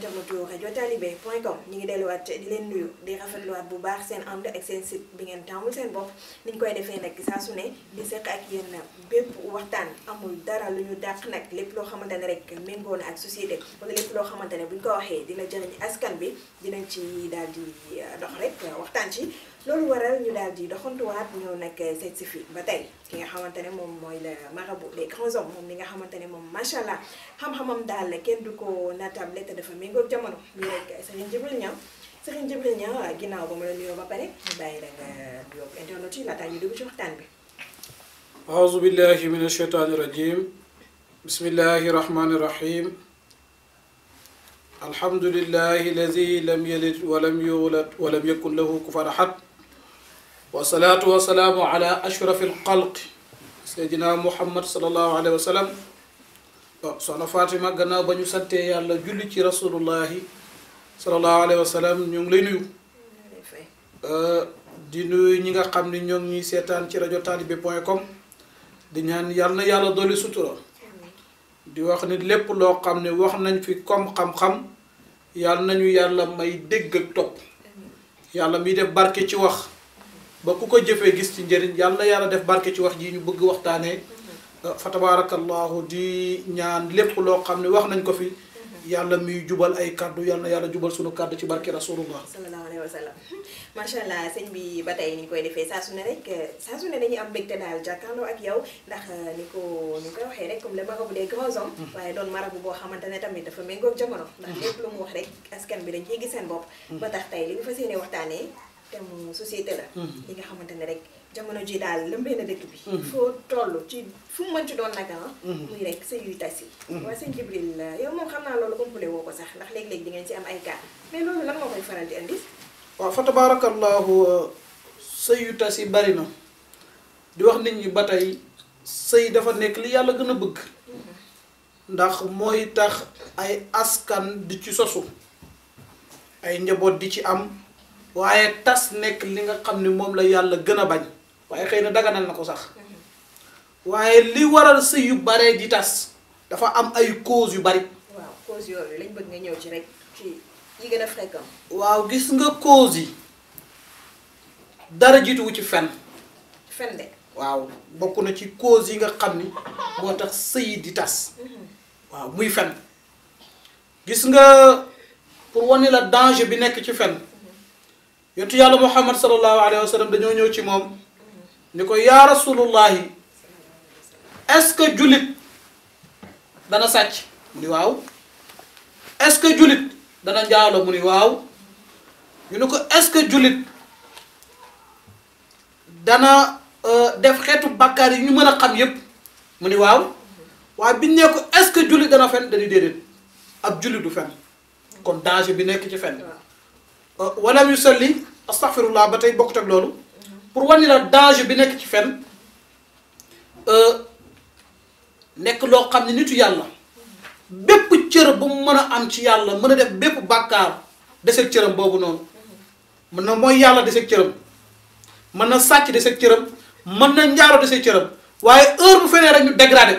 internet yu rajo talibé.com ñu ngi delluwaat di leen nuyu di rafetluwaat bu baax seen ànd ak seen site bi ngeen taamul seen bopp niñ koy defee nag saa su ne di seq ak yéen bépp waxtaan amul dara lu ñu dàq nag lépp loo xamante ne rek méngoo na ak société wala lépp loo xamante ne buñ ko waxee dina jëriñ askan bi dinañ ci daal di dox rek waxtaan ci loolu waral ñu daal di doxantuwaat ñëw nag seet si fii ba tey ki nga xamante ne moom mooy le marabout des grands hommes moom mi nga xamante ne moom macha allah xam-xamam daal kenn du ko natable te dafa méngoog jamono ñu rek Serigne Djibril Niang ginnaaw ba ma la nuyoo ba pare ñu bàyyi la nga nuyoo internet yi laataa ñu dugg ci waxtaan bi. أعوذ بالله من الشيطان الرجيم بسم الله الرحمن الرحيم الحمد لله الذي لم يلد ولم يولد ولم يكن له كفوا أحد والصلاة والسلام على أشرف الخلق سيدنا محمد صلى الله عليه وسلم soxna Fatima gannaaw ba ñu sante yàlla julli ci rasulullahi sallallahu alayhi wa sallam ñu ngi lay nuyu di nuyu ñi nga xam ne ñoo ngi ñuy seetaan ci rajo talibé.com di ñaan yàlla na yàlla dolli sutura di wax ni lépp loo xam ne wax nañ fi comme xam-xam yàlla nañu yàlla may dégg ak topp yàlla miy def barke ci wax ba ku ko jëfee gis ci njëriñ yàlla na yàlla def barke ci wax ji ñu bëgg waxtaanee fa tabarakallahu di ñaan lépp loo xam ne wax nañ ko fi yàlla muy jubal ay kaddu yàlla na yàlla jubal sunu kaddu ci barke rasulullah sallallahu alayhi wa sallam macha allah sëñ bi ba tey ni ñu koy defee saa su ne rek saa su ne dañuy am mbégte daal jàkkaarloo ak yow ndax ni ko koy waxee rek comme le marabout des grands hommes waaye doon marabout boo xamante ne tamit dafa méngoog jamono ndax lépp lu mu wax rek askan bi dañ ciy gis seen bopp ba tax tey li ñu fas yéene waxtaanee thème société la li nga xamante ne rek jamono ji daal lëmbee na dëkk bi foo toll ci fu mu mën ci doon naka muy rek sëy yuy tas yi waaye sëñ Djibril yow moom xam naa loolu complet woo ko sax ndax léeg-léeg di ngeen ci am ay cas mais loolu lan moo koy faral di andi waaw fa tabarakallahu sëy yu tas yi bari na di wax nit ñi ba tey sëy dafa nekk li yàlla gën a bëgg ndax mooy tax ay askan di ci sosu ay njaboot di ci am waaye tas nekk li nga xam ne moom la yàlla gën a bañ waaye xëy na daganal na ko sax waaye li waral sëy yu baree di tas dafa am ay cause yu bari. waaw cause yooyu lañ bëgg nga ñëw ci rek ci yi gën a fréquent. waaw gis nga cause yi dara jiituwu ci fen. fen de. waaw bokk na ci cause yi nga xam ni moo tax sëy di tas. waaw muy fen gis nga pour wane la danger bi nekk ci fen. yontu yàlla Muhammad sallallahu alayhi wa sallam dañoo ñëw ci moom ni ko yaa rasulullahi est-ce que jullit dana sàcc mu ni waaw est-ce que jullit dana njaalo mu ni waaw ñu ne ko est-ce que jullit dana def xeetu bàkkaar yi ñu mën a xam yépp mu ni waaw waaye biñ ne ko est-ce que jullit dana fen dañuy déedéet ab jullit du fen kon danger bi nekk ci fen wala yu salli astaghfirullah ba tey bokkut ak loolu pour wane la danger bi nekk ci fen nekk loo xam ne nitu yàlla bépp cër bu mu mën a am ci yàlla mën a def bépp bàkkaar deseeg cëram boobu noonu mën na mooy yàlla deseeg cëram mën na sàcc deseeg cëram mën na njaaro deseeg cëram waaye heure bu fenee rek ñu dégradé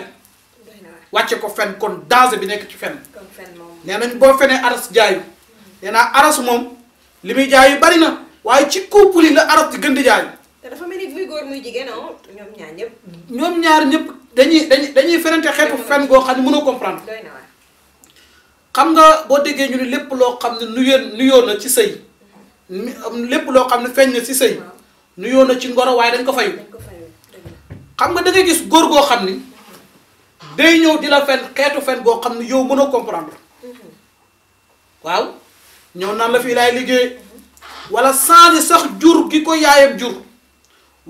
wàcce ko fen kon danger bi nekk ci fen nee nañ boo fenee aras jaayu nee naa aras moom li muy jaay yu bari na waaye ci couple yi la aras di gën di jaay. te dafa mel ni muy góor muy jigéen ñoom ñaar ñëpp. ñoom ñaar ñëpp dañuy ferante xeetu fen goo xam ne mënoo comprendre. doy na waay. xam nga boo déggee ñu ne lépp loo xam ne nuyoo na ci sëy lépp loo xam ne feeñ na ci sëy nuyoo na ci ngoro waaye dañ ko fayu. xam nga da ngay gis góor goo xam ni day ñëw di la fen xeetu fen goo xam ne yow mënoo comprendre waaw. ñëw naan la fii laay liggéey wala changer sax jur gi ko yaayam jur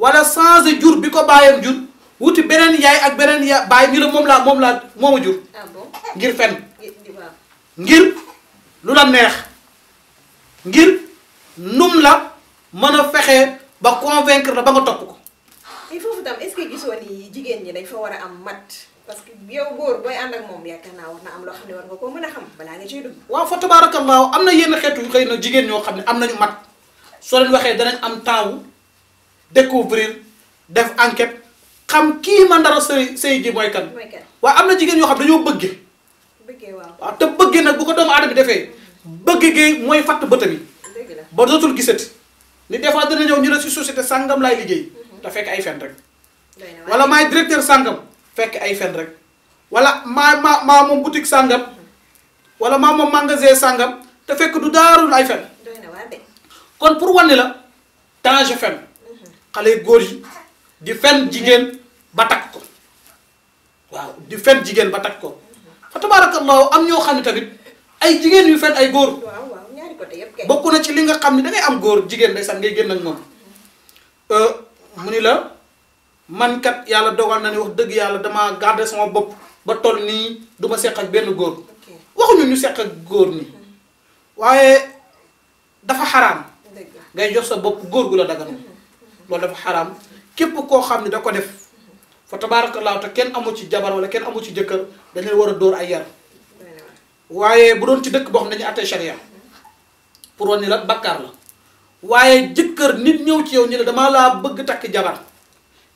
wala changer jur bi ko baayam jur wuti beneen yaay ak beneen baay ñu la moom a jur ngir fen ngir lu la neex ngir num la mën a fexe ba convaincre la ba nga topp ko. il faut tam est-ce que gisoo ni jigéen ñi dañ fa war a am mat. parce que yow góor booy ànd ak moom yaakaar naa war na am loo xam ne war nga koo mën a xam balaa nga ciy dugg. waaw fa tabarakallahu am na yenn xeetu xëy na jigéen ñoo xam ne am nañu mat soo leen waxee danañ am temps wu découvrir def enquête xam kii ma ndara sëy ji mooy kan. waaye am na jigéen yoo xam dañoo bëggee. waaw te bëggee nag bu ko doomu aadama bi defee bëgg gi mooy fatt bëtam yi ba dootul gisati ni des fois dina ñëw ñu la si société sàngam laay liggéey te fekk ay fen rek wala maay directeur sàngam fekk ay fen rek wala maa moom boutique sàngam wala maa moom magasin sàngam te fekk du daarul ay fen kon pour wane la danger fen xale góor yi di fen jigéen ba takk ko waaw di fen jigéen ba takk ko fa tabarakallahu am ñoo xam ne tamit ay jigéen yu fen ay góor bokk na ci li nga xam ne dangay am góor jigéen day sax ngay génn ak moom mu ni la man kat yàlla dogal na ni wax dëgg yàlla dama garder sama bopp ba toll nii du ma seq ak benn góor waxuñu ñu seq ak góor nii waaye dafa xaraam ngay jox sa bopp góor gu la dagan loolu dafa xaraam képp koo xam ne da ko def fa tabaarakallaahu te kenn amu ci jabar wala kenn amu ci jëkkër dañ leen war a dóor ay yar waaye bu doon ci dëkk boo xam ne dañuy àttee charia pour wan ni la bakkaar la waaye jëkkër nit ñëw ci yow ni la damaa laa bëgg takk jabar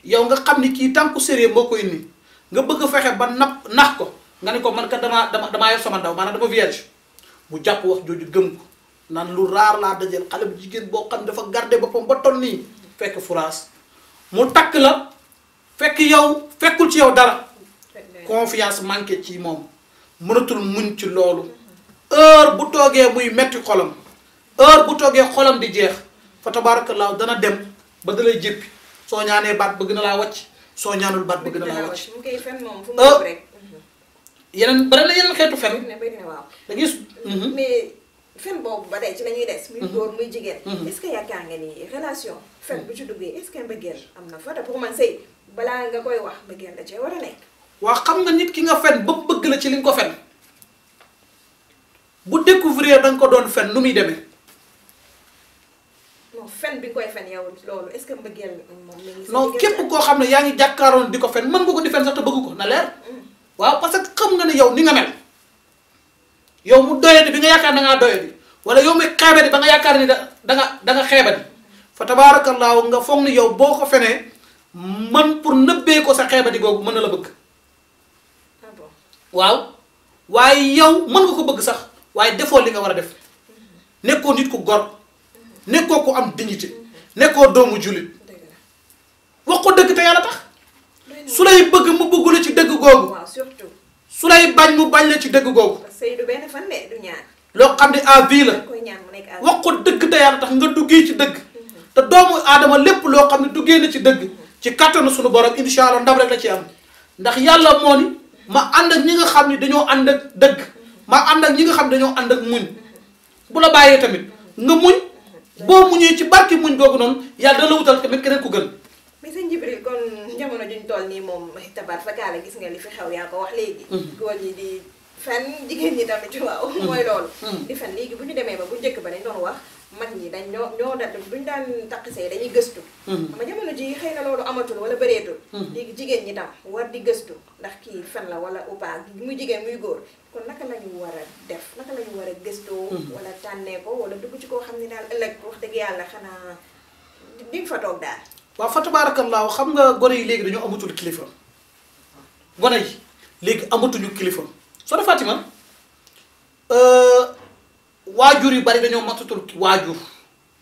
yow nga xam ni kii tànku sérieux moo koy indi nga bëgg fexe ba nax ko nga ni ko man kat damaa yor sama ndaw maanaam dama vierge bu jàpp wax jooju gëm ko naan lu raar laa dajeel xale bu jigéen boo xam ne dafa garder boppam ba toll nii fekk furaas mu takk la fekk yow fekkul ci yow dara confiance manqué ci moom mënatul muñ ci loolu heure bu toogee muy metti xolam heure bu toogee xolam di jeex fa tabaarakallaahu dana dem ba da lay jéppi soo ñaanee baat bëgg na laa wàcc soo ñaanul baat bëgg na laa wàcc yeneen bari na yeneen xeetu fen da gis mais fen boobu ba tey ci la ñuy des muy góor muy jigéen est-ce que yaakaar nga ni relation fen bu ci duggee est-ce que mbëggeel am na fa te pour man sëy balaa nga koy wax mbëggeel da cee war a nekk waa xam nga nit ki nga fen ba bëgg la ci li nga ko fen bu découvrir da nga ko doon fen nu muy demee non fen bi nga koy fen yow loolu est-ce que mbëggeel moom la ngi non képp koo xam ne yaa ngi jàkkaaroon di ko fen mën nga ko di fen sax te bëgg ko na leer waaw parce que xam nga ne yow ni nga mel yow mu doyadi bi nga yaakaar da ngaa doyadi wala yow mi xeebadi ba nga yaakaar ni da nga xeebadi fa tabaarakallaahu nga foog ni yow boo ko fenee man pour nëbbee ko sa xeebadi googu mën na la bëgg waaw waaye yow mën nga ko bëgg sax waaye defoo li nga war a def nekkoo nit ku gor nekkoo ko am dignité nekkoo doomu jullit wax ko dëgg te yàlla tax su lay bëgg mu bëggu la ci dëgg googu su lay bañ mu bañ la ci dëgg googu du benn fan de du ñaar loo xam ne à vie la wax ko dëgg te yàlla tax nga duggee ci dëgg te doomu aadama lépp loo xam ne duggee na ci dëgg ci kattanu suñu borom incha allah ndam rek la ci am ndax yàlla moo ni ma ànd ak ñi nga xam ne dañoo ànd ak dëgg ma ànd ak ñi nga xam ne dañoo ànd ak muñ bu la bàyyee tamit nga muñ boo muñee ci barki muñ googu noonu yàlla da la wutal tamit keneen ku gën mais sëñ Jibril kon jamono juñ toll nii moom tabaar fakaala gis nga li fi xew yaa ko wax léegi góor ñi di fen jigéen ñi tamit waaw mooy loolu di fen léegi bu ñu demee ba bu njëkk ba dañ doon wax mag ñi dañ ñoo da buñu daan takk see dañuy gëstu xam nga jamono ji xëy na loolu amatul wala bëreetul léegi jigéen ñi tam war di gëstu ndax kii fen la wala ou pas muy jigéen muy góor kon naka la ñu war a def naka la ñu war a gëstoo wala tànnee ko wala dugg ci koo xam ne daal ëllëg wax dëgg yàlla xanaa di nga fa toog daal waaw fa tabaarakallaahu xam nga gone yi léegi dañoo amatul kilifa gone yi léegi amatuñu kilifa soo Fatima waajur yu bari dañoo matatul waajur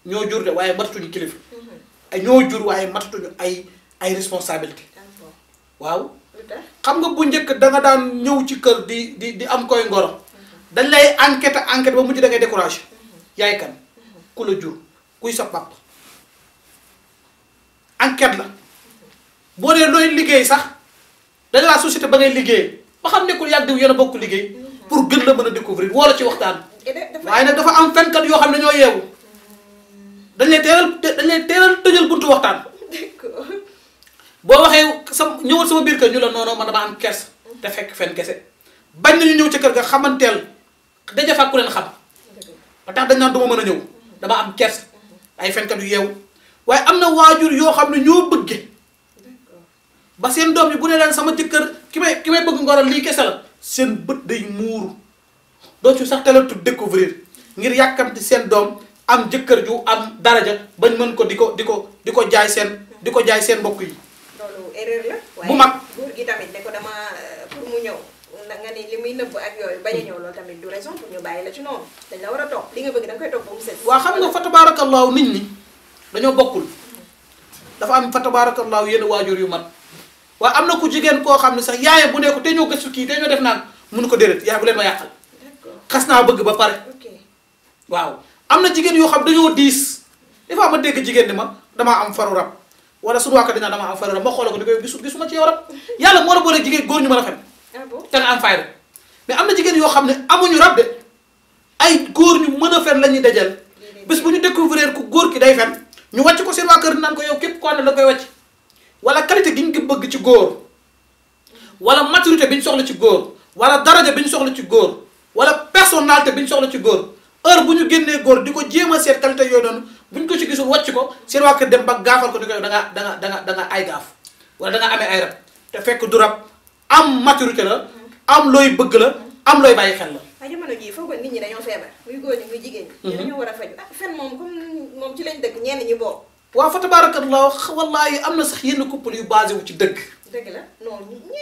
ñoo jur de waaye matatuñu kilifa ay ñoo jur waaye matatuñu ay responsabilité waaw xam nga bu njëkk da nga daan ñëw ci kër di am koy ngoro dañ lay enquête ba mujj da ngay découragé yaay kan ku la jur kuy sa pap enquête la boo dee looy liggéey sax dañ la société ba ngay liggéey ba xam nekkul yàgg diw yéen a bokk liggéey pour gën la mën a découvrir woo la ci waxtaan waaye nag dafa am fenkat yoo xam ne ñoo yeewu dañ lay teelal tëjal buntu waxtaan boo waxee ñëwal sama biir kër ñu la noonu man dama am kers te fekk fen kese bañ nañu ñëw ca kër ga xamanteel daja fa ku leen xam ba tax dañ naan duma mën a ñëw dama am kers ay fenkat yu yeewu waaye am na waajur yoo xam ne ñoo bëgge ba seen doom yi bu ne leen sama jëkkër ki may bëgg ngoral lii kese la seen bët day muuru doo ci sax telatu découvrir ngir yàkkamti seen doom am jëkkër ju am daraja bañ mën ko di ko jaay seen mbokk yi loolu erreur la bu mag góor gi tamit ne ko dama pour mu ñëw nga ni li muy nëbb ak yooyu bañ a ñëw loolu tamit du raison pour ñu bàyyi la ci noonu dañ la war a topp li nga bëgg da nga koy topp ba mu set. waa xam nga fa tabaarakallaahu nit ñi dañoo bokkul dafa am fa tabaarakallaahu yenn waajur yu mat waaye am na ku jigéen koo xam ne sax yaayam bu ne ko te ñoo gëstu kii te ñoo def naan mënu ko déedéet yaay bu leen ma yàqal xas naa bëgg ba pare waaw am na jigéen yoo xam dañoo diis des fois ma dégg jigéen ni ma damaa am faru rab wala suñu waa dañaa damaa am faru rab ma xoolal ko ni koy gisuma ci yow rab yàlla moo la boole jigéen góor ñu mën a fen te nga am fayda mais am na jigéen yoo xam ne amuñu rab de ay góor ñu mën a fen la ñuy dajal bés bu ñu découvrir ku góor ki day fen ñu wàcc ko seen waa kër naan ko yow képp ko ne la koy wàcc wala qualité gi ñu bëgg ci góor wala maturité bi ñu soxla ci góor wala daraja bi ñu soxla ci góor wala personnalité bi ñu soxla ci góor heure bu ñu génnee góor di ko jéem a seet qualité yooyu noonu bu ñu ko ci gisul wàcc ko seen waa kër dem ba gaafal ko di ko yow da nga ay gaaf wala da nga amee ay rab te fekk du rab am maturité la am looy bëgg la am looy bàyyi xel la. waaye jamono jii foog nit ñi dañoo feebar muy góor ñi muy jigéen ñi. dañoo war a faju fen moom comme moom ci lañ dëkk ñenn ñi boo. waaw fa tabarakallah wallaahi am na sax yenn couple yu basé wu ci dëgg. dëgg la non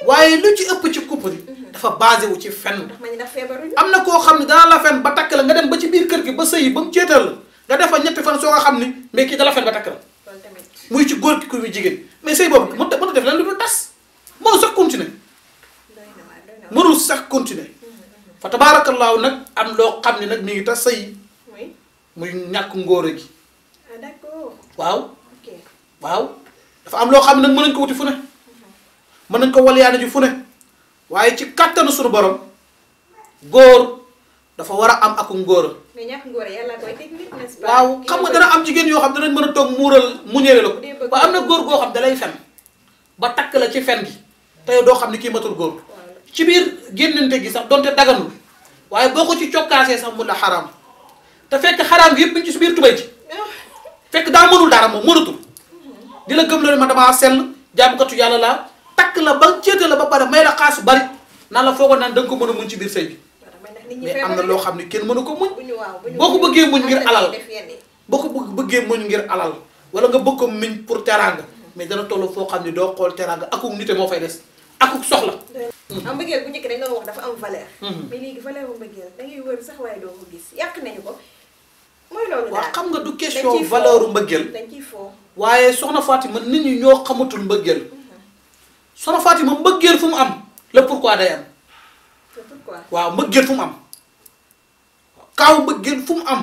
waaye lu ci ëpp ci couple yi. dafa basé wu ci fen. ndax feebaruñu. am na koo xam ne danaa la fen ba takk la nga dem ba ci biir kër gi ba sëyi ba mu ceetal la nga def fa ñetti fan soo nga xam ni mais kii dala fen ba takk la. loolu tamit muy ci góor ki ku muy jigéen mais sëy boobu mënut a def lan lu dul tas mënul sax continuer. mënul sax continuer. fa tabaarakallaahu nag am loo xam ne nag mi ngi tas sëy muy ñàkk ngóora gi. d'accord. waaw. waaw dafa am loo xam ne nag mën nañ ko wuti fu ne. mën nañ ko walyaane ji fu ne waaye ci kattanu suñu borom góor dafa war a am ak ngóora. mais ñàkk ngóora yàlla koy technique n'est-ce pas. waaw xam nga dana am jigéen yoo xam danañ mën a toog muural muñeere la ko. ba am na góor goo xam dalay fen ba takk la ci fen gi te yow doo xam ne kii matul góor. ci biir génnante gi sax donte daganul waaye boo ko ci cokkaasee sax mun la xaraam te fekk xaraam gi yëpp ñu ci biir tubay ji fekk daa mënul dara moom mënatul di la gëm la ne ma damaa sell jaamkatu yàlla laa takk la ba ceete la ba pare may la xaasu bari naan la foogoon naan da nga ko mën a muñ ci biir sëy bi mais am na loo xam ne kenn mënu ko muñ boo ko bëggee muñ ngir alal boo ko bëggee muñ ngir alal wala nga bëgg ko muñ pour teraanga mais dana toll foo xam ne doo xool teraanga akuk nite moo fay des akuk soxla. am mbëggeel bu njëkk dañ doon wax dafa am valeur. mais léegi valeur bu mbëggeel da ngay wër sax waaye doo ko gis yàq nañu ko mooy loolu daal. waaw xam nga du question valeur mbëggeel. dañ ciy foo waaye soxna Fatima nit ñi ñoo xamatul mbëggeel. soxna Fatima mbëggeel fu mu am le pourquoi day am. pourquoi waaw mbëggeel fu mu am kaaw mbëggeel fu mu am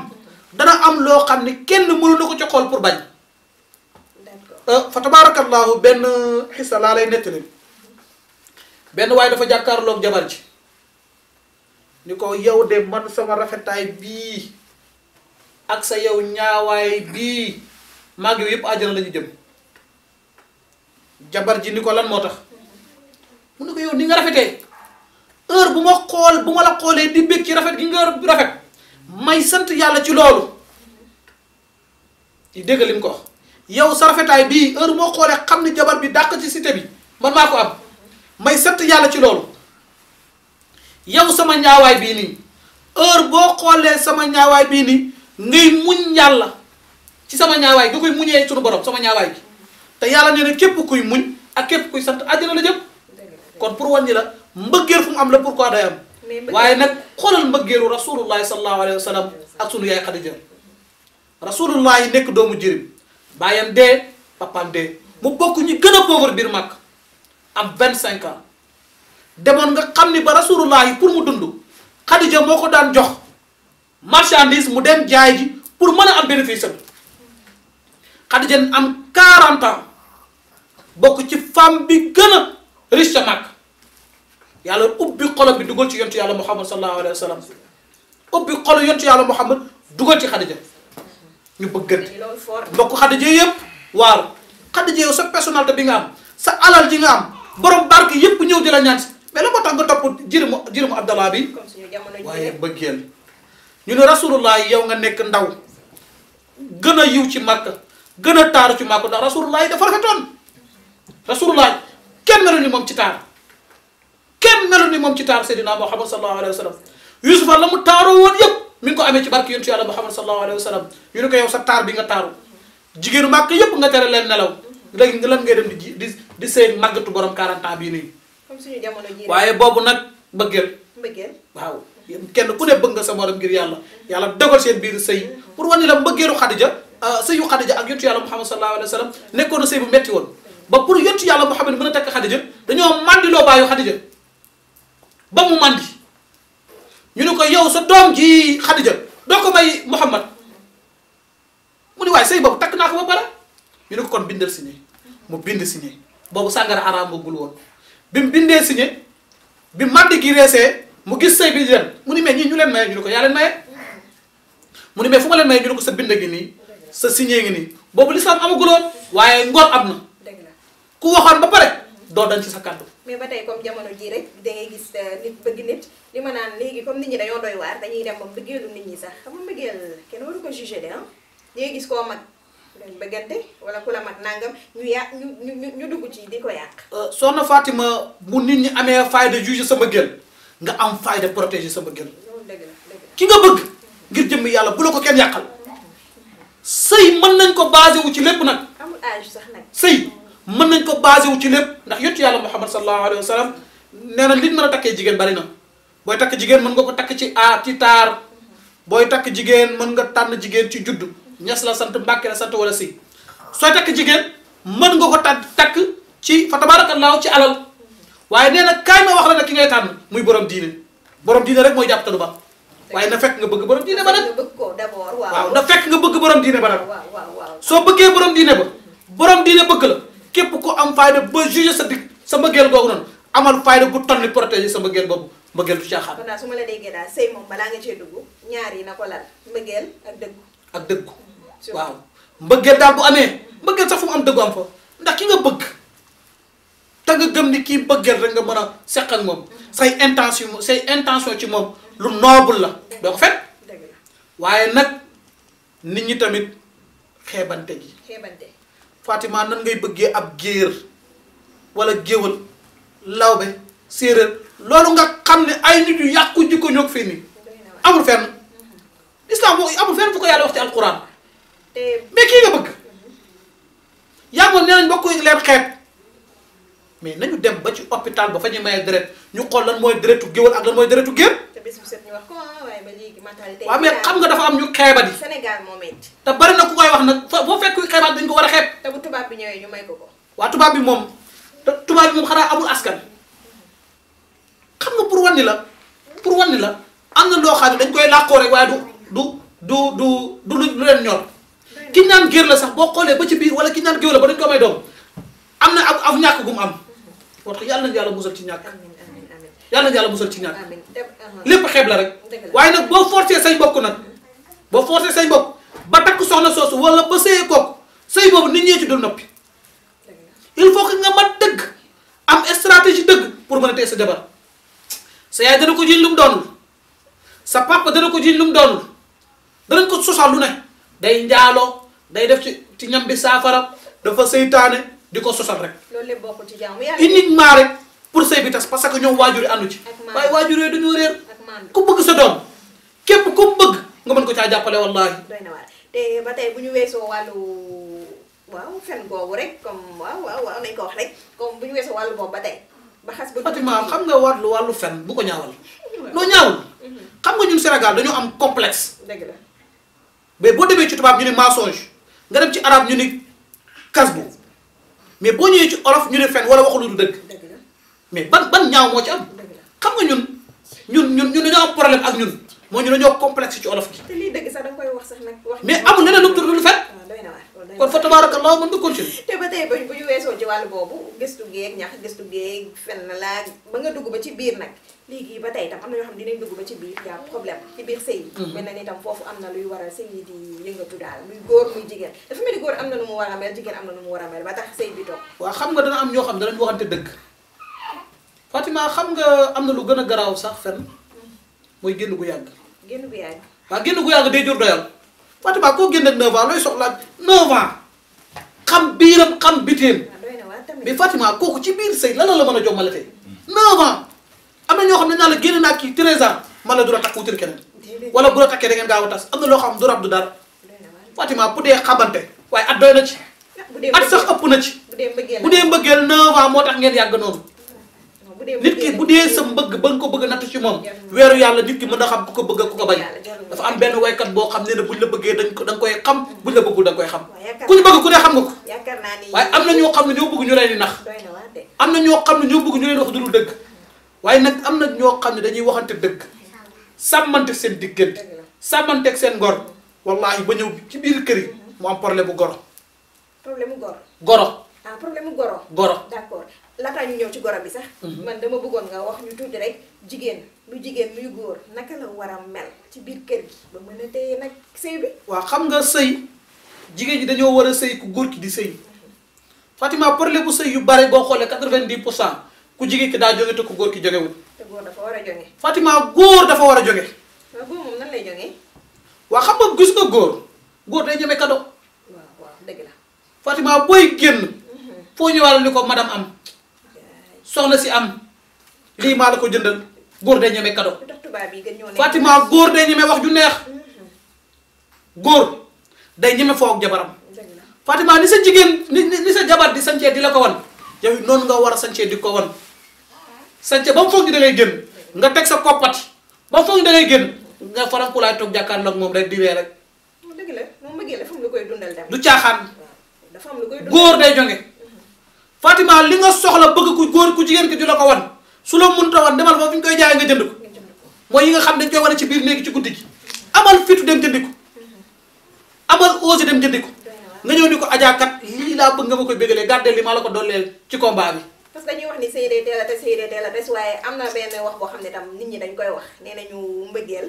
dana am loo xam ne kenn mënu na ko ca xool pour bañ. fa tabaarakallaahu benn xisa laa lay nettali benn waaye dafa jàkkaarloog jabar ji ni ko yow de man sama rafetaay bii ak sa yow ñaawaay bii maa ngi yëpp àjjana la ñu jëm jabar ji ni ko lan moo tax mu ne ko yow ni nga rafetee heure bu ma la xoolee di bég ci rafet gi nga rafet may sant yàlla ci loolu di dégg li mu ko wax yow sa rafetaay bii heure moo xoolee xam ni jabar bi dàq ci cité bi man maa ko am may sant yàlla ci loolu yow sama ñaawaay bii nii heure boo xoolee sama ñaawaay bii nii ngay muñ yàlla ci sama ñaawaay nga koy muñee sunu borom sama ñaawaay bi te yàlla nee na képp kuy muñ ak képp kuy sant àjjana la jëm kon pour wàññi la mbëggeel fu mu am la pourquoi day am waaye nag xoolal mbëggeelu rasulullahi sallallahu alayhi wa sallam ak sunu yaay Xadija rasulullahi nekk doomu jirim baayam dee papaam dee mu bokk ñu gën a pauvre biir Makka am 25 ans demoon nga xam ni ba rasulullahi pour mu dund Xadija moo ko daan jox marchandise mu dem jaay ji pour mën a am bénéfice am Xadija am 40 ans bokk ci femme bi gën a riche ca Makka yàlla ubbi xolo bi dugal ci yontu yàlla Muhammad sallallahu alayhi wa sallam ubbi xolo yontu yàlla Muhammad dugal ci Xadija ñu bëggante mbokk Xadija yëpp waaw Xadija yow sa personnalité bi nga am sa alal ji nga am borom barke yëpp ñëw di la ñaan si mais la moo tax nga topp jirimu Abdallah bi waaye bëggeel ñu ne rasulullah yow nga nekk ndaw gën a yiw ci Makka gën a taaru ci Makka ndax rasulullah dafa rafetoon rasulullah kenn melu ni moom ci taar kenn melu ni moom ci taar Seydina Muhammad sallallahu alayhi wa sallam Yusufa la mu taaroo woon yëpp mi ngi ko amee ci barke yontu yàlla Muhammad sallallahu alayhi wa sallam ñu ne ko yow sa taar bi nga taaru jigéenu Makka yëpp nga tere leen nelaw léegi nga lan ngay dem di sëy màggatu borom 40 ans bii nii comme suñu jamono ji waaye boobu nag mbëggeel waaw kenn ku ne bëgg nga sa morom ngir yàlla dogal seen biir sëy pour wane la mbëggeelu Xadija sëyu Xadija ak yontu yàlla Muhammad sallallahu alayhi wa sallam nekkoon na sëy bu metti woon ba pour yontu yàlla Muhammad mën a takk Xadija dañoo mandiloo baayu Xadija ba mu mandi ñu ne ko yow sa doom ji Xadija doo ko may Muhammad mu ni waaye sëy boobu takk naa ko ba pare ñu ne ko kon bindal signé mu bind signé boobu sàngara araamagul woon bi mu bindee signé bi mandi gi reesee mu gis sëy bi di dem mu ni mais ñii ñu leen maye ñu ne ko yaa leen maye mu ni mais fu ma leen maye ñu ne ko sa bind gi nii sa signé ngi nii boobu lislaam amaguloon waaye ngor am na ku waxoon ba pare doo dañ ci sa kàddu mais ba tey comme jamono jii rek da ngay gis nit bëgg nit li ma naan léegi comme nit ñi dañoo doy waar dañuy dem ba mbëggeelu nit ñi sax xam nga mbëggeel kenn waru ko jugé de ah da ngay gis koo mag leen bëggante wala ku la mag nangam ñu dugg ci di ko yàq. soxna Fatima bu nit ñi amee fayda jugé sa mbëggeel nga am fayda protéger sa mbëggeel ki nga bëgg ngir jëmm yàlla bu la ko kenn yàqal sëy mën nañ ko basé wu ci lépp nag. amul âge sax nag. sëy mën nañ ko basé wu ci lépp ndax yontu yàlla Muhammad sallallahu alayhi wa sallam nee na li mën a takkee jigéen bari na booy takk jigéen mën nga ko takk ci ci taar booy takk jigéen mën nga tànn jigéen ci juddu ñes la sant Mbàkke la sant wala si sooy takk jigéen mën nga ko takk ci fa tabaarakallaahu ci alal waaye nee na kaay ma wax la nag ki ngay tànn muy borom diine rek mooy jàpp te du ba waaye na fekk nga bëgg borom diine ba nag waaw na fekk nga bëgg borom diine ba nag soo bëggee borom diine ba borom diine bëgg la képp ko am fayda ba jugé sa dig sa mbëggeel googu noonu amal fayda gu toll ni protéger sa mbëggeel boobu mbëggeel du caaxaan. kon daal su ma la déggee daal sëy moom balaa nga cee dugg ñaar yi na ko lal mbëggeel ak dëggu. waaw mbëggeel daal bu amee mbëggeel sax fu mu am dëggu am fa ndax ki nga bëgg te nga gëm ni kii mbëggeel rek nga mën a seq ak moom say intention ci moom lu noble la doo ko fet waaye nag nit ñi tamit xeebante gi. Fatima nan ngay bëggee ab géer wala géwal lawbe séeréer loolu nga xam ne ay nit yu yàqu jikko ñoo ko fii nii amul fenn islam moo amul fenn fu ko yàlla wax ci alquran mais kii nga bëgg yaa moom nee nañ bokk leen xeet mais nañu dem ba ci hôpital ba fa ñu mayee deret ñu xool lan mooy deretu géwal ak lan mooy deretu géer. te bés bu set ñu wax ko waaye ba léegi mentalité. waaw mais xam nga dafa am ñu xeebadi. Sénégal moo metti. te bari na ku koy wax nag boo fekk kuy xeebaat dañ ko war a xeeb. te bu tubaab bi ñëwee ñu may ko ko. waa tubaab bi moom xanaa amul askan. xam nga pour wan ni la am na loo xam ne dañ koy làqoo rek waaye du lu leen ñor. ki ñaan géer la sax boo xoolee ba ci biir wala ki ñaan géwél la ba dañ ko may doom am na ak ñàkk gu mu am. moo tax yàlla na yàlla musal ci ñàkk. yàlla na yàlla musal ci ñàkk. lépp xeeb la rek. waaye nag boo forcé say mbokk nag boo forcé say mbokk ba takk soxna soosu wala ba sëyee kooku sëy boobu nit ñee ci dul noppi. il faut que nga mat dëgg am stratégie dëgg pour mën a téye sa jabar sa yaay dana ko jiiñ lu mu doonul sa papa dana ko jiiñ lu mu doonul danañ ko sosal lu ne day njaaloo day def ci ñam bi saafara dafa seytaane di ko sosal rek. loolu lépp bokkul ci jaamu yàlla uniquement rek pour sëy bi tas parce que ñoom waajur yi àndu ci. waaye waajur yooyu dañoo réer. ku bëgg sa doom képp ku mu bëgg nga mën ko caa jàppale wallaahi. doy na waar te ba tey bu ñu weesoo wàllu waaw fen googu rek comme waaw nañ ko wax rek comme bu ñu weesoo wàllu boobu ba tey. ba xas ba Fatima xam nga wàllu fen bu ko ñaawal. noo ñaawul xam nga ñun Sénégal dañoo am complexe. dëgg la mais boo demee ci tubaab ñu ne mensonge nga dem ci arabe ñu ni kasbu mais boo ñëwee ci olof ñu ne fen wala waxu lu du dëgg mais ban ñaaw moo ci am xam nga ñun dañoo am problème ak ñun moo ñu dañoo complexe ci olof gi. te lii dëgg sax da nga koy wax sax nag. wax mais amul leneen lu mu tudd lu fen. doy na waar kon fa tabarakallah mën nga continuer. te ba tey bu ñu weesoo ci wàllu boobu gëstu geeg gëstu geeg fen na laa ba nga dugg ba ci biir nag léegi ba tey tam am na ñoo xam dinañ dugg ba ci biir yaa problème ci biir sëy yi. mel na ni tam foofu am na luy waral sëy yi di yëngatu daal muy góor muy jigéen dafa mel ni góor am na nu mu war a mel jigéen am na nu mu war a mel ba tax sëy bi toog. waaw xam nga dana am ñoo xam ne danañ waxante dëgg Fatima xam nga am na lu gën a garaaw sax fen mooy génn gu yàgg. génn gu yàgg. waaw génn gu yàgg day jur doyal Fatima koo génn ak 9 ans looy soxlaat 9 ans xam biiram xam bitéem mais Fatima kooku ci biir sëy lan la mën a jommale tey 9 ans am na ñoo xam ne naa la génn naa kii 13 ans man la du la takk wutal keneen wala bu la takkee da ngeen gaaw a tas am na loo xam du rab du dara Fatima bu dee xamante waaye at doy na ci at sax ëpp na ci bu dee mbëggeel 9 ans moo tax ngeen yàgg noonu nit ki bu dee sa mbëgg ba nga ko bëgg a natt ci moom weeru yàlla nit ki mën a xam ku ko bëgg ku ko bañ dafa am benn waykat boo xam ne ne buñ la bëggee da nga koy xam buñ la bëggul da nga koy xam ku ñu bëgg ku ne xam nga ko waaye am na ñoo xam ne ñoo bëgg ñu leen di nax am na ñoo xam ne ñoo bëgg ñu leen wax du dul dëgg waaye nag am na ñoo xam ne dañuy waxante dëgg sàmmante seen diggante sàmmanteeg seen ngor wallahi ba ñëw ci biir kër yi mu am problème bu goro goro problème mu goro d'accord laataa ñu ñëw ci goro bi sax man dama bëggoon nga wax ñu tuuti rek jigéen muy góor naka la war a mel ci biir kër gi ba mën a téye nag sëy bi waaw xam nga sëy jigéen ñi dañoo war a sëy ku góor ki di sëy Fatima problème bu sëy yu bare boo xoolee 90% ku jigéen ki daa jóge te ku góor ki jógewul te góor dafa war a jóge Fatima góor dafa war a jóge waaw góor moom nan lay jógee waaw xam nga gis nga góor day ñeme cadeau waaw dëgg la Fatima booy génn foo ñëwaale ni ko madame am soxna si am lii maa la ko jëndal góor day ñeme cadeau Fatima góor day ñeme wax ju neex góor day ñeme foo ak jabaram Fatima ni sa jigéen ni sa jabar di sancee di la ko wan yow noonu nga war a sancee di ko wan sancee ba mu foog ni da ngay génn nga teg sa koppati ba mu foog ni da ngay génn nga faram ku laay toog jàkkaarloog moom rek di wee rek dëgg la moom bëggee la fam lu koy dundal tamit du caaxaan dafa am lu koy dundal góor day jonge Fatima li nga soxla bëgg ku góor ku jigéen ki di la ko wan su la mënta wan demal fa fi ñu koy jaay nga jënd ko mooy yi nga xam dañ koy wane ci biir néegi ci guddi gi amal fitu dem jëndi ko amal osé dem jëndi ko nga ñëw ni ko ajaakat lii laa bëgg nga ma koy bégalee gàddeel li maa la ko dooleel ci combat bi parce que dañuy wax ni sëy dee teel a des waaye am na benn wax boo xam ne tam nit ñi dañ koy wax nee nañu mbëggeel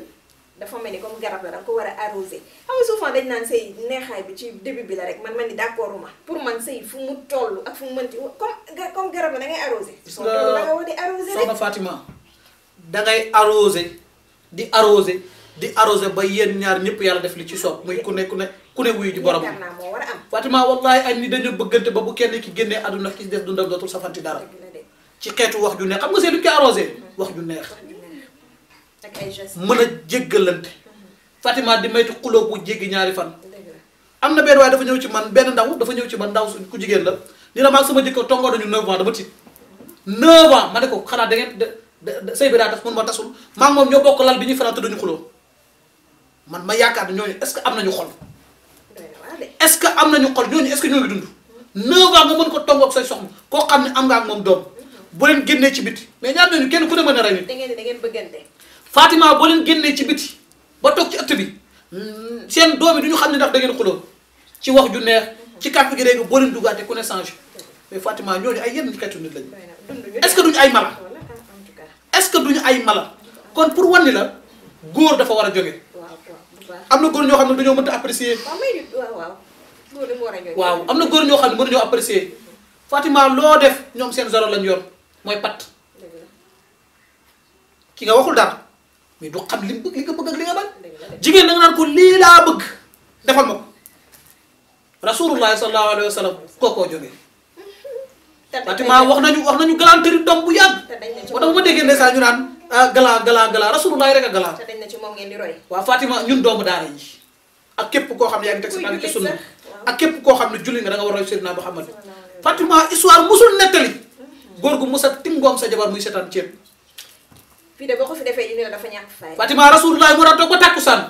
dafa mel ni comme garab la danga ko war a arrosé xam nga souvent dañ naan sëy neexaay bi ci début bi la rek man ni d'accord ma pour man sëy fu mu toll ak fu mu mënti comme garab la da ngay arrosé foo toll da nga war di arrosé rek soxna Fatima dangay arrosé di arrosé ba yéen ñaar ñëpp yàlla def li ci soob muy ku ne wuyu ji borom moo war a am Fatima wallahi ay ni dañu bëggante ba bu kenn ki génnee àdduna ki des dundam dootul safanti dara ci xeetu wax ju neex xam nga see duñ koy arrosé wax ju neex mën a jéggalante Fatima di maytu xuloo bu jéggi ñaari fan am na benn waaye dafa ñëw ci man benn ndaw dafa ñëw ci man ndaw ku jigéen la ni la maag sama jëkkër tongoo nañu 9 ans dama tiit 9 ans ma ne ko xanaa da ngeen sëy bi daa tas mun ma tasul maa ngi moom ñoo bokk lal bi ñuy fanaan te duñu xuloo man ma yaakaar ne ñooñu est-ce que am nañu xol est-ce que am nañu xol ñooñu est-ce que ñoo ngi dund 9 ans nga mën ko tongoo ak say soxna koo xam ne am nga ak moom doom bu leen génnee ci biti mais ñaar ñooñu kenn ku ne mën a rey nit da ngeen bëggante Fatima boo leen génnee ci biti ba toog ci ëtt bi seen doom yi du ñu xam ne ndax da ngeen xuloo ci wax ju neex ci kàpp gi léegi boo leen duggaatee ku ne changé mais Fatima ñooñu ay yenn xeetu nit lañu est-ce que duñu ay mala est-ce que duñu ay mala kon pour wan ni la góor dafa war a jóge am na góor ñoo xam ne dañoo mënta apprécier waaw am na góor ñoo xam ne mënuñoo apprécier Fatima loo def ñoom seen zéro lañ yor mooy pat ki nga waxul dara mais du xam li bëgg li nga bëgg ak li nga bañ jigéen da nga naan ko lii laa bëgg defal ma ko rasulullah sallallahu alayhi wa sallam kookoo jógee Fatima wax nañu galanterie doom bu yàgg moo tax ma déggee ndeysaan ñu naan gala rasulullah rek a gala te dañ na ci moom ngeen di roy waaw Fatima ñun doomu daara yi ak képp koo xam ne yaa ngi teg sa tànk ci sunna ak képp koo xam ne julli nga da nga war a roy Seydina Muhammad Fatima histoire musul nettali góor gu musa tingoom sa jabar muy seetaan ceeb fii de boo ko fi defee ñu ne la dafa ñàkk fay Fatima rasulullah moo daan toog ba tàkkusaan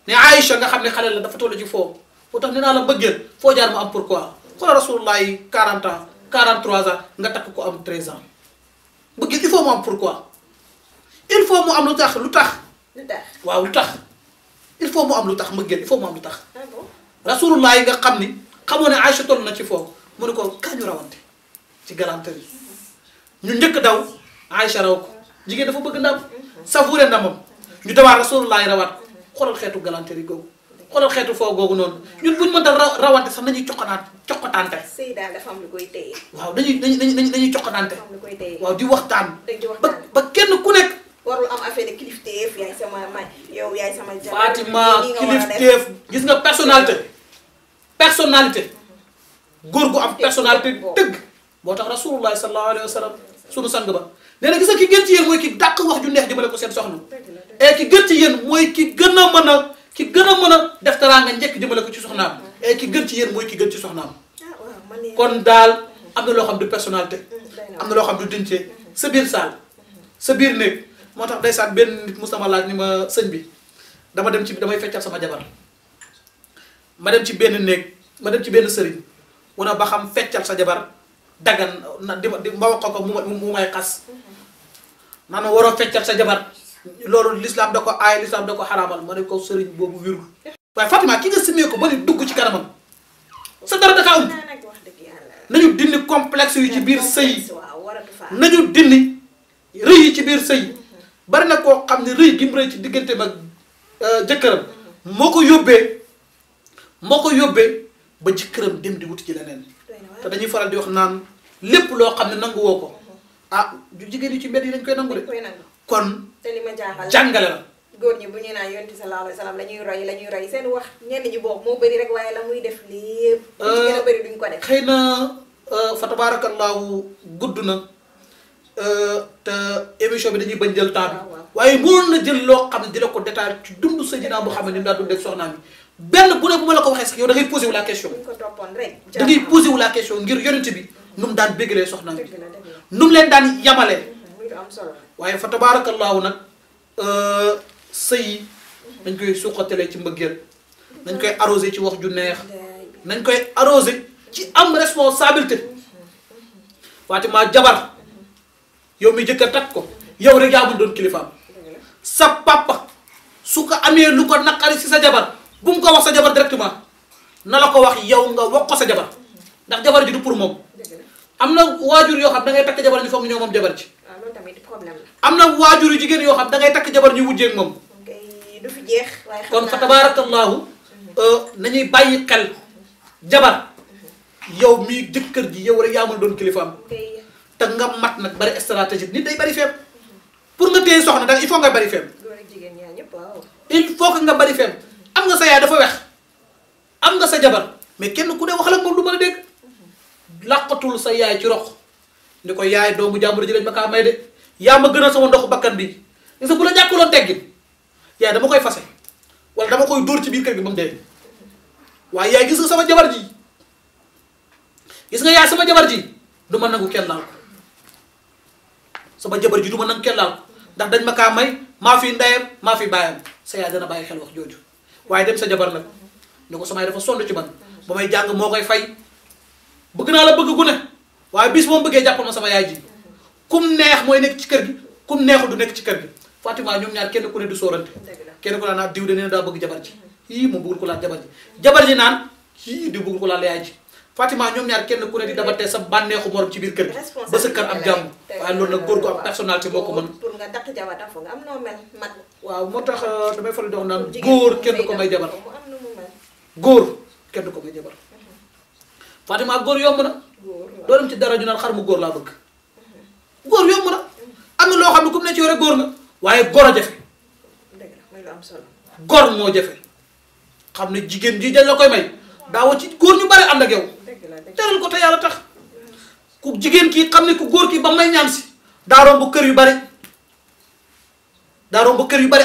ne Aïcha nga xam ne xale la dafa toll ci foo moo tax nee naa la mbëggeel foo jaar mu am pourquoi xoolal rasulullah yi 40 ans 43 ans nga takk ko am 13 ans mbëggeel il faut mu am pourquoi il faut mu am lu tax waaw lu tax il faut mu am lu tax mbëggeel il faut mu am lu tax rasulullah yi nga xam ni xamoo ne Aïcha toll na ci foo mu ne ko kaa ñu rawante ci galanterie ñu njëkk daw Aïcha raw ko jigéen dafa bëgg ndam savouré ndamam ñu dawaat rasulullah yi rawaat ko xoolal xeetu galanterie googu xoolal xeetu foo googu noonu ñun buñu mënta rawante sax nañuy coqataante sëy daal dafa am lu koy téye waaw dañuy coqataante waaw di waxtaan ba kenn ku nekk warul am affaire de kilifteef yaay sama ma yow yaay sama Fatima kilifteef gis nga personnalité góor gu am personnalité dëgg moo tax rasulullah sallallahu alayhi wa sallam sunu sang ba nee na gis nga ki gën ci yéen mooy ki dàq wax ju neex jëmale ko seen soxna et ki gën ci yéen mooy ki gën a mën a def teraanga njëkk jëmale ko ci soxnaam et ki gën ci yéen mooy ki gën ci soxnaam kon daal am na loo xam du personnalité am na loo xam du dignité sa biir saal sa biir néeg moo tax ndeysaan benn nit mos na ma laaj ni ma sëñ bi damay feccal sama jabar ma dem ci benn néeg ma dem ci benn sëriñ mu ne ba xam feccal sa jabar dagan na di ma wax ko mu may xas naan ma waroo feccal sa jabar loolu l'islam da ko aay l'islam da ko xaraamal ma ne ko sëriñ boobu wérul waaye Fatima ki nga simee ko ba ni dugg ci kanamam sa dara dafa am nañu dindi complexe yu ci biir sëy nañu dindi rëy yi ci biir sëy bari na koo xam ne rëy gi mu rëy ci diggante mag jëkkëram moo ko yóbbee ba jëkkëram dem di wuti ci leneen te dañuy faral di wax naan lépp loo xam ne nangu woo ko ah ju jigéen yi ci mbedd yi dañ koy nangu de kon te li ma jaaxal jàngale la góor ñi bu ñu naan yonti sallallahu alayhi wa sallam la ñuy roy seen wax ñenn ñi boobu moo bëri rek waaye la muy def lépp ci gën a bëri duñ ko def xëy na fa tabaarakallaahu gudd na te émission bi dañuy bañ jël temps bi waaye mënoon na jël loo xam ne di la ko détaillé ci dundu Seydina Muhammad ni mu daa dund ak soxnaam bi benn bu ne bu ma la ko waxee sax yow da ngay posé wu la question da ngay posé wu la question ngir yonent bi nu mu daan béggalee soxnaam bi nu mu leen daan yamalee waaye fa tabaarakallaahu nag sëy yi nañ koy suqatalee ci mbëggeel nañ koy arrosé ci wax ju neex nañ koy arrosé ci am responsabilité Fatima jabar yow mi jëkkër takk ko yow rek yaa mun doon kilifaam sa papa su ko amee lu ko naqari si sa jabar bu mu ko wax sa jabar directement na la ko wax yow nga wax ko sa jabar ndax jabar ji du pour moom am na waajur yoo xam da ngay takk jabar ñu foog ñoo moom jabar ji loolu tamit problème la am na waajur yu jigéen yoo xam da ngay takk jabar ñu wujjeeg moom du fi jeex waaye kon fa tabaarakallaahu nañuy bàyyi xel jabar yow mii jëkkër ji yow rek yaa mën doon kilifaam te nga mat nag bari stratégie nit day bari feem pour nga téye soxna da il faut nga bari feem il faut que nga bari feem am nga sa yaay dafa wex am nga sa jabar mais kenn ku ne waxal ak moom lu mën a dégg làqatul sa yaay ci rox ni ko yaay doomu jàmbur ji lañ ma kaa may de yaa ma gën a sama ndoxu bakkan bi gis nga bu la ñàkkuloon teggin yaay dama koy fase wala dama koy dóor ci biir kër gi ba mu dee waaye yaay gis nga sama jabar ji gis nga yaay sama jabar ji du ma nangu kenn laal ko sama jabar ji du ma nangu kenn laal ko ndax dañ ma kaa may maa fi ndeyam maa fi baayam sa yaay dana bàyyi xel wax jooju waaye dem sa jabar nag ne ko sama yaay dafa sonn ci man ba may jàng moo koy fay bëgg naa la bëgg gu ne waaye bis moom bëggee jàppal ma sama yaay ji kum neex mooy nekk ci kër gi kum neexul du nekk ci kër gi Fatima ñoom ñaar kenn ku ne du sóorante kenn ku naan diw de nee na daa bëgg jabar ji yii moom bëggul ko laal jabar ji naan yii diw bëggul ko laal yaay ji Fatima ñoom ñaar kenn ku ne di dabatee sa bànneexu morom ci biir kër gi ba sa kër am jàmm waaye loolu nag góor gu am personnalité moo ko mën pour nga daq jabar dafa nga am noo mel mag waaw moo tax damay faral di wax naan góor kenn du ko may jabar góor kenn du ko may jabar Fatima góor yomb na doo dem ci dara ñu naan xar mu góor laa bëgg góor yomb na am na loo xam ne comme ne ci yore góor nga waaye góor a jafe góor moo jafe xam ne jigéen ji dañ la koy may daawa ci góor ñu bari ànd ak yow teral ko te yàlla tax ku jigéen kii xam ne ku góor kii ba may ñaan si daa romb kër yu bari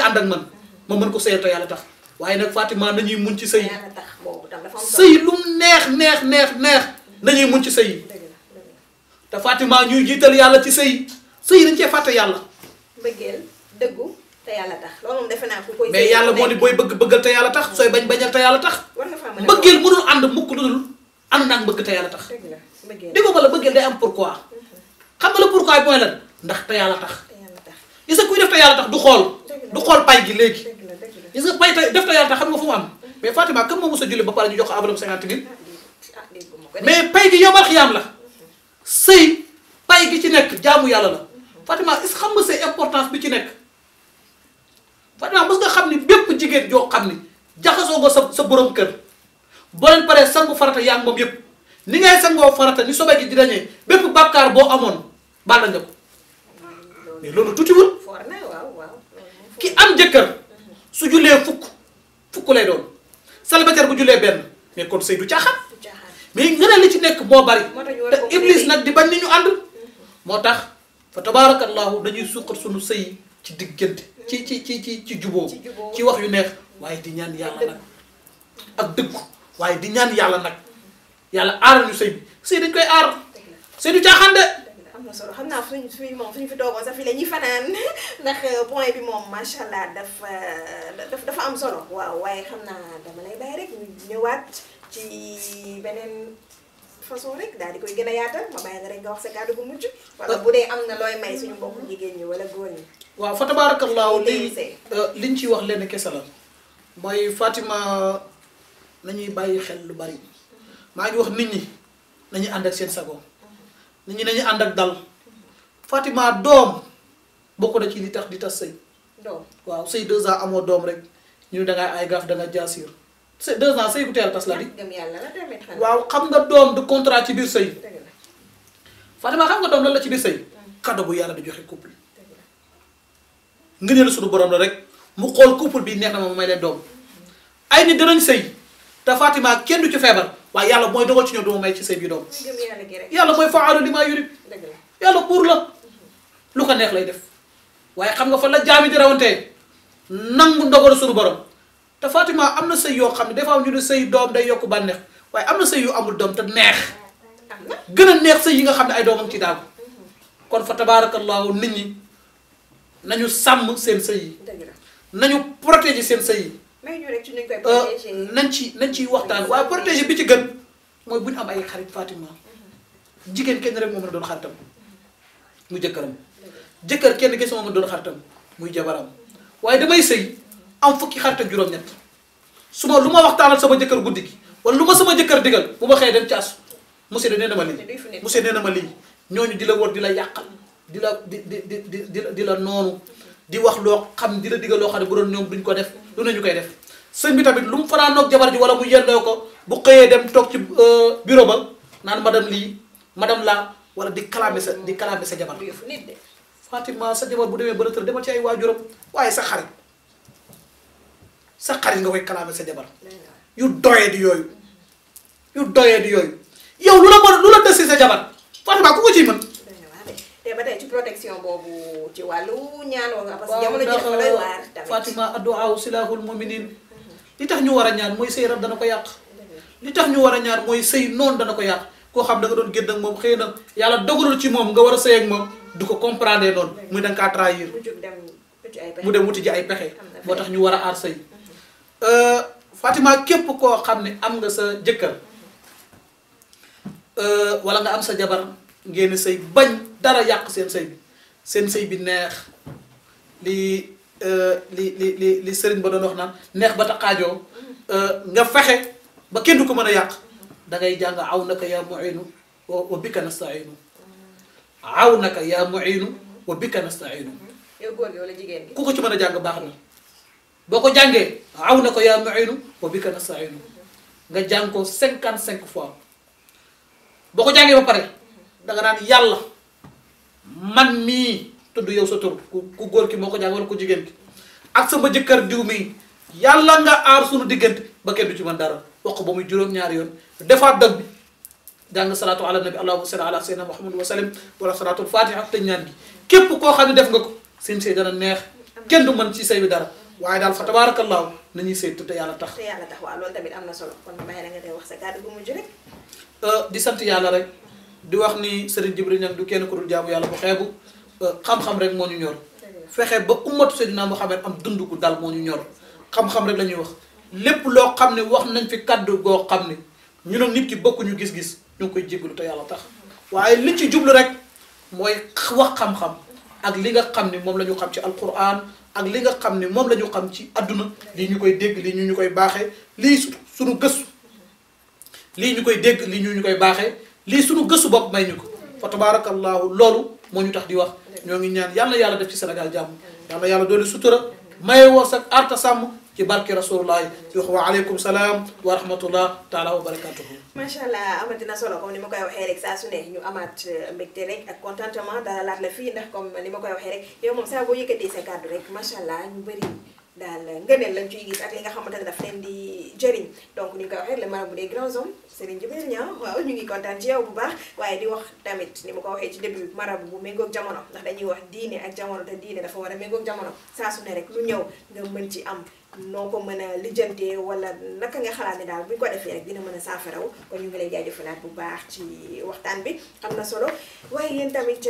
ànd ak man ma mën ko sëyal te yàlla tax waaye nag Fatima nañuy muñ ci sëy sëy lu neex nañuy muñ ci sëy te Fatima ñuy jiital yàlla ci sëy dañ cee fàtte yàlla mbëggeel dëggu te yàlla tax loolu moom defe naa ku koy mais yàlla moo ni booy bëggal te yàlla tax sooy bañal te yàlla tax mbëggeel mënul ànd mukk lu dul ànd naag bëgg te yàlla tax déggoo ma la bëggeel day am pourquoi xam nga la pourquoi bi mooy lan ndax te yàlla tax gis nga kuy def te yàlla tax du xool pay gi léegi gis nga pay te def te yàlla tax xam nga fu mu am mais Fatima comme moo mos a julli ba pare ñu jox ko enveloppe 50 000 mais pay gi yomal xiyaam la sëy pay gi ci nekk jaamu yàlla la Fatima est-ce que xam nga say importance bi ci nekk Fatima mos nga xam ni bépp jigéen joo xam ni jaxasoo nga sa borom kër boo leen paree sangu farata yaa ngi moom yëpp ni ngay sangoo farata ni sobe gi di dañee bépp bàkkaar boo amoon baal nañ ko mais loolu tuutiwul ki am jëkkër su jullee fukk lay doon célibataire bu jullee benn mais kon sëy du caaxaan mais nga ne li ci nekk moo bari te Iblis nag di bañ ni ñu ànd moo tax fa tabaarakallahu dañuy suqat suñu sëy ci diggante ci juboo ci wax yu neex waaye di ñaan yàlla nag ak dëggu waaye di ñaan yàlla nag yàlla aaral ñu sëy bi sëy dañ koy aar sëy du caaxaan de na solo xam naa suñ moom suñu fi toogoo sax fi la ñuy fanaan ndax point bi moom macha allah dafa am solo waaw waaye xam naa dama lay bàyyi rek ñu ñëwaat ci beneen façon rek daal di koy gën a yaatal ma bàyyi la rek nga wax sa kàddu bu mujj wala bu dee am na looy may suñu mbokku jigéen ñi wala góor ñi. waaw fa tabaarakallaahu liñ ciy wax lenn kese la mooy Fatima nañuy bàyyi xel lu bari maa ngi wax nit ñi nañuy ànd ak seen sago nit ñi nañuy ànd ak dal Fatima doom bokk na ci li tax di tas sëy. doom waaw sëy 2 ans amoo doom rek ñu ne dangay ay gaaf danga jaasir c'est 2 ans sëy bu teel tas la di. gëm yàlla la tamit xanaa. waaw xam nga doom du contrat ci biir sëy. Fatima xam nga doom lan la ci biir sëy. cadeau bu yàlla di joxe couple. ngëneelu suñu borom la rek mu xool couple bi neex na ma may leen doom ay nit danañ sëy te Fatima kenn du ci feebar waaye yàlla mooy dogal ci ñoom dama may ci sëy bi doom. yàlla mooy fa'aalu limaa yurid. yàlla buur la lu ko neex lay def waaye xam nga fa la jaami di rawantee nangu ndogalu suñu borom. te Fatima am na sëy yoo xam ne des fois ñu ne sëy doom day yokk bànneex waaye am na sëy yu amul doom te neex gën a neex sëy yi nga xam ne ay doomam ci daagu kon fa tabaarakallaahu nit ñi nañu sàmm seen sëy yi nañu protéger seen sëy yi nañ ciy waxtaan waaye protéger bi ci gën mooy bu ñu am ay xarit Fatima jigéen kenn rek moo mën a doon xaritam muy jëkkëram jëkkër kenn kese moo mën a doon xaritam muy jabaram waaye damay sëy am fukki xarit ak juróom-ñett su ma lu ma waxtaanal sama jëkkër guddi gi wala lu ma sama jëkkër digal bu ma xëyee dem caas monsieur de nee na ma lii monsieur nee na ma lii ñooñu di la wër di la yàqal di la di la noonu di wax loo xam di la digal loo xam ne bu doon ñoom duñ ko def lu ne ñu koy def sëñ bi tamit lu mu fanaanoog jabar ji wala mu yendoo ko bu xëyee dem toog ci bureau ba naan madame lii madame laa wala di kalaame sa jabar Fatima sa jabar bu demee ba tër demal ci ay waajuram waaye sa xarit nga koy kalaame sa jabar yu doyee di yooyu yow lu la des si sa jabar Fatima ku ko ciy mën. te ba tey ci protection boobu ci wàllu ñaan wala parce que jamono ji dafa doy waar tamit. Fatima addu'a silahul mu'minin li tax ñu war a ñaan mooy sëy rab dana ko yàq li tax ñu war a ñaan mooy sëy noonu dana ko yàq koo xam da nga doon génn ak moom xëy na yàlla dogalul ci moom nga war a sëy ak moom du ko comprendre noonu muy da nga kaa trahir mu dem wuti ji ay pexe moo tax ñu war a aar sëy Fatima képp koo xam ne am nga sa jëkkër wala nga am sa jabar ngeen sëy bañ dara yàq seen sëy bi neex li sëriñ ba doon wax naan neex ba taxaajoo nga fexe ba kenn du ko mën a yàq da ngay jàng aw naka yaa mu'inu wa bika nasta'inu aw naka yaa mu'inu wa bika nasta'inu yow góor gi wala jigéen gi ku ko ci mën a jàng baax na boo ko jàngee aw na ko yaa mu'inu wa bika nasta'inu nga jàng ko 55 fois boo ko jàngee ba pare danga naan yàlla man mii tudd yow sa tur ku góor ki moo ko jàng wala ku jigéen ki ak sama jëkkër diw mii yàlla nga aar sunu diggante ba kenn du ci mën dara wax ko ba muy juróom-ñaari yoon defaat dog bi jàng salaatu ala nabi allahumma salli ala sayyidina muhammad wa sallim wala salaatul fatiha te ñaan gi képp koo xam ne def nga ko seen sëy dana neex kenn du mën ci sëy bi dara waaye daal fa tabaarakallaahu nañuy sëy te yàlla tax. te yàlla tax waaw loolu tamit am na solo kon may la nga tey wax sa kàddu bu mujj rek. di sant yàlla rek di wax ni Serigne Djibril Niang du kenn ku dul jaamu yàlla bu xeebu xam-xam rek moo ñu ñor fexe ba ummatu Seydina Muhammad am dund gu dal moo ñu ñor xam-xam rek la ñuy wax lépp loo xam ne wax nañ fi kaddu goo xam ne ñu ne nit ki bokkuñu gis-gis ñu ngi koy jéggalu te yàlla tax waaye liñ ci jublu rek mooy wax xam-xam ak li nga xam ne moom la ñu xam ci alquran ak li nga xam ne moom la ñu xam ci adduna lii ñu koy dégg lii ñu koy baaxee lii suñu gëstu lii ñu koy dégg lii ñu koy baaxee lii suñu gëstu bopp may ñu ko fa tabarakallahu loolu moo ñu tax di wax ñoo ngi ñaan yàlla def ci Sénégal jàmm yàlla dooli sutura maye woo sax arta sàmm ci barke rasulullah di wax wa aleykum salaam wa rahmatullah taala wa barakatuhu macha allah amatina solo comme ni ma koy waxee rek saa su ne ñu amaat mbégte rek ak contentement dalalaat la fii ndax comme ni ma koy waxee rek yow moom saa boo yëkkatee sa kàddu rek macha allah ñu bëri daal ngëneel lañ ciy gis ak li nga xamante ne daf leen di jëriñ donc ni ñu koy waxee le marabout des grands hommes Serigne Djibril Niang waaw ñu ngi kontaan ci yow bu baax waaye di wax tamit ni ma ko waxee ci début marabout bu méngoog jamono ndax dañuy wax diine ak jamono te diine dafa war a méngoog jamono saa su ne rek lu ñëw nga mën ci am noo ko mën a lijjantee wala naka nga xalaat ne daal bu ñu ko defee rek dina mën a saafaraw kon ñu ngi lay jaajëfalaat bu baax ci waxtaan bi am na solo waaye yéen tamit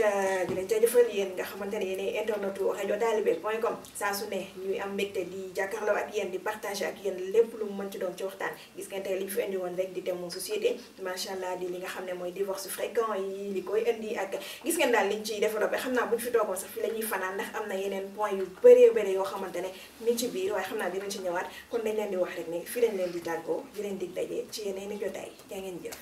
di leen jaajëfal yéen nga xamante ne yéen internetu rajo Talibé.com saa su ne ñuy am mbégte di jàkkaarloo ak yéen di partager ak yéen lépp lu mu mën ci doon ci waxtaan gis ngeen tey li ñu fi indi woon rek di thème société macha allah di li nga xam ne mooy divorce fréquent yi li koy indi ak gis ngeen daal liñ ciy développé xam naa bu ñu fi toogoon sax fi la ñuy fanaan ndax am na yeneen point yu bëree bëri yoo xamante ne mi ci biir waaye xam naa dinañ ci ñëwaat kon dañ leen di wax rek ne fii lañ leen di tàggoo di leen dig daje ci yeneen i jotaay jaa ngeen jëf.